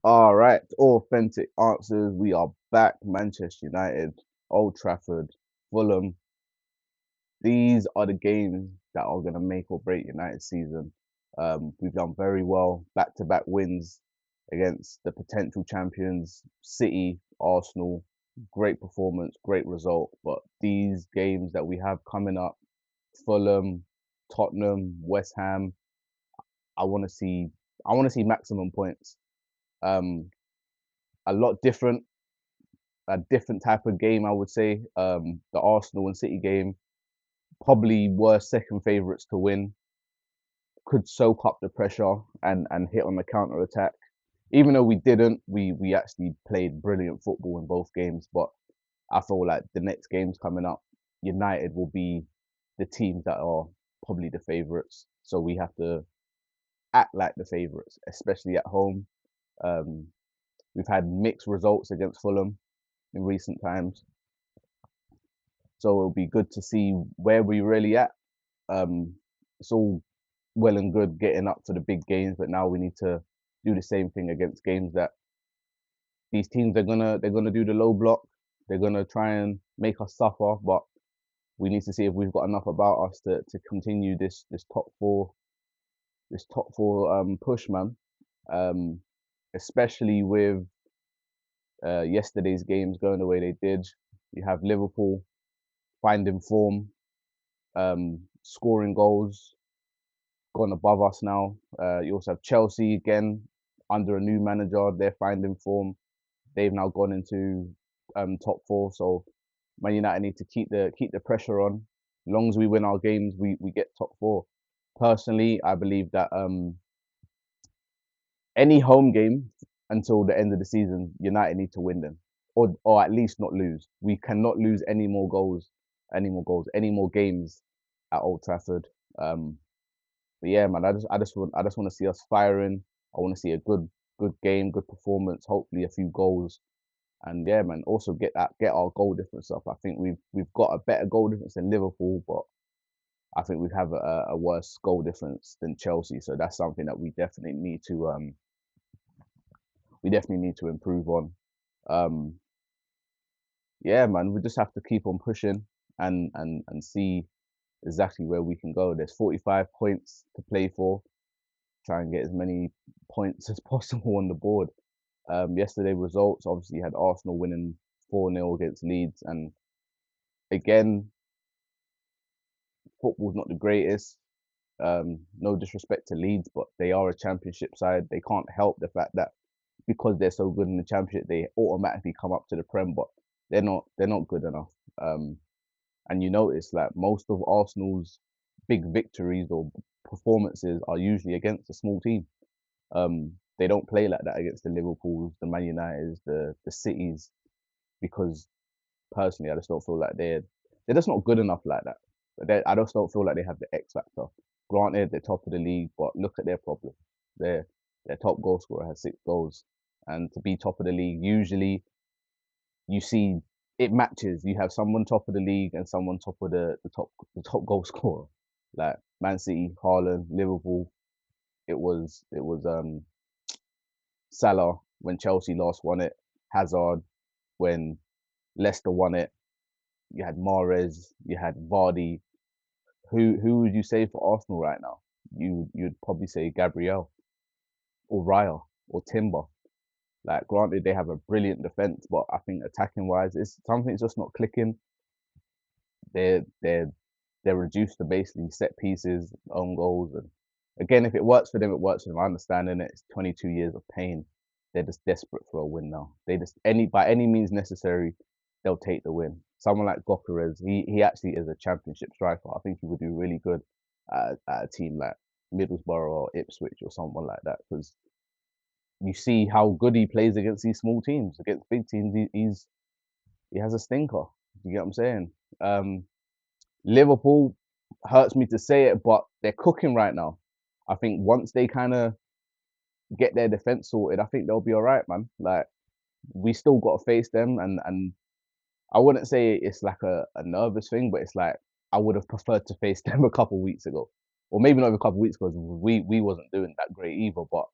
All right, authentic answers. We are back. Manchester United, Old Trafford, Fulham. These are the games that are going to make or break United's season. We've done very well, back-to-back wins against the potential champions, City, Arsenal. Great performance, great result. But these games that we have coming up, Fulham, Tottenham, West Ham, I want to see. I want to see maximum points. Um, a lot different, a different type of game, I would say. The Arsenal and City game probably were second favourites to win. Could soak up the pressure and hit on the counter attack. Even though we didn't, we actually played brilliant football in both games. But I feel like the next games coming up, United will be the teams that are probably the favourites. So we have to act like the favourites, especially at home. Um, we've had mixed results against Fulham in recent times. So it'll be good to see where we really at. Um, it's all well and good getting up for the big games, but now we need to do the same thing against games that these teams are they're gonna do the low block. They're gonna try and make us suffer, but we need to see if we've got enough about us to continue this top four push, man. Um, especially with yesterday's games going the way they did. You have Liverpool finding form, scoring goals, gone above us now. You also have Chelsea again under a new manager. They're finding form. They've now gone into top four. So Man United need to keep the pressure on. As long as we win our games, we get top four. Personally, I believe that any home game until the end of the season, United need to win them, or at least not lose. We cannot lose any more games at Old Trafford. Um, But yeah, man, I just want to see us firing. I want to see a good game, good performance, hopefully a few goals, and yeah, man, also get our goal difference up. I think we've got a better goal difference than Liverpool, but I think we have a worse goal difference than Chelsea. So that's something that we definitely need to improve on. Um, yeah, man, we just have to keep on pushing and see exactly where we can go. There's 45 points to play for. Try and get as many points as possible on the board. Yesterday results obviously had Arsenal winning 4-0 against Leeds, and again, football's not the greatest. No disrespect to Leeds, but they are a championship side. They can't help the fact that because they're so good in the championship, they automatically come up to the Prem, but they're not good enough. Um, and you notice like most of Arsenal's big victories or performances are usually against a small team. They don't play like that against the Liverpools, the Man Uniteds, the Cities, because personally, I just don't feel like they're just not good enough like that. I just don't feel like they have the X factor. Granted, they're top of the league, but look at their problem. Their top goal scorer has 6 goals, and to be top of the league, usually you see it matches. You have someone top of the league and someone top of the top goal scorer, like Man City, Haaland, Liverpool. It was Salah when Chelsea last won it, Hazard when Leicester won it. You had Mahrez, you had Vardy. Who would you say for Arsenal right now? You'd probably say Gabriel or Raya or Timber. Like, granted, they have a brilliant defense, but I think attacking wise, it's something's just not clicking. They're reduced to basically set pieces, own goals, and again, if it works for them, it works for them. I understand in it. It's 22 years of pain. They're just desperate for a win now. They just by any means necessary, they'll take the win. Someone like Gokeres, he actually is a championship striker. I think he would do really good at a team like Middlesbrough or Ipswich or someone like that because you see how good he plays against these small teams. Against big teams, he has a stinker. You get what I'm saying? Um, Liverpool hurts me to say it, but they're cooking right now. I think once they kind of get their defense sorted, I think they'll be all right, man. Like we still got to face them, and I wouldn't say it's like a nervous thing, but it's like I would have preferred to face them a couple weeks ago, or maybe not even a couple weeks ago. We wasn't doing that great either, but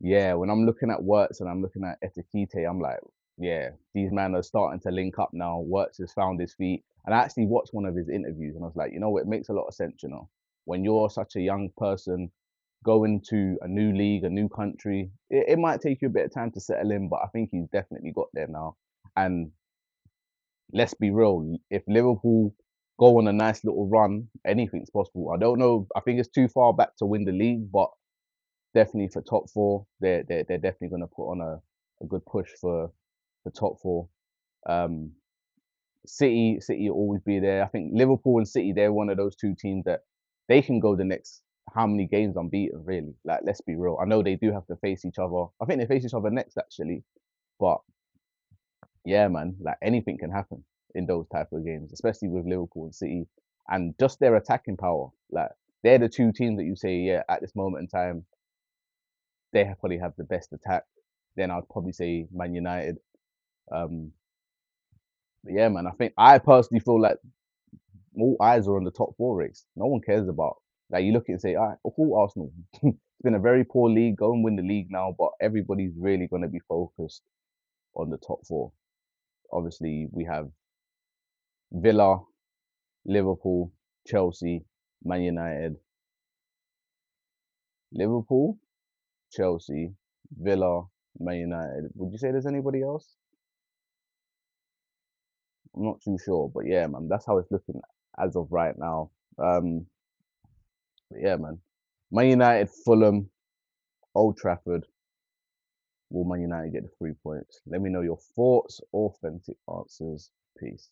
Yeah, when I'm looking at Wirtz and I'm looking at Etikite, I'm like, yeah, these men are starting to link up now. Wirtz has found his feet. And I actually watched one of his interviews and I was like, you know what, it makes a lot of sense, you know. When you're such a young person going to a new league, a new country, it might take you a bit of time to settle in, but I think he's definitely got there now. And let's be real, if Liverpool go on a nice little run, anything's possible. I don't know. I think it's too far back to win the league, but definitely for top four, they're definitely going to put on a good push for top four. Um, City will always be there. I think Liverpool and City, they're one of those two teams that they can go the next how many games unbeaten, really. Like, let's be real. I know they do have to face each other. I think they face each other next, actually. But yeah, man, like anything can happen in those type of games, especially with Liverpool and City, and just their attacking power. Like, they're the two teams that you say, yeah, at this moment in time, probably have the best attack. Then I'd probably say Man United. Um, but yeah, man, I personally feel like all eyes are on the top four race. No one cares about, like, you look at it and say, all right, cool, Arsenal. It's been a very poor league. Go and win the league now, but everybody's really going to be focused on the top four. Obviously, we have Villa, Liverpool, Chelsea, Man United, Liverpool, Chelsea, Villa, Man United. Would you say there's anybody else? I'm not too sure, but yeah, man, that's how it's looking as of right now. Um, but yeah, man, Man United, Fulham, Old Trafford. Will Man United get the 3 points? Let me know your thoughts, authentic answers. Peace.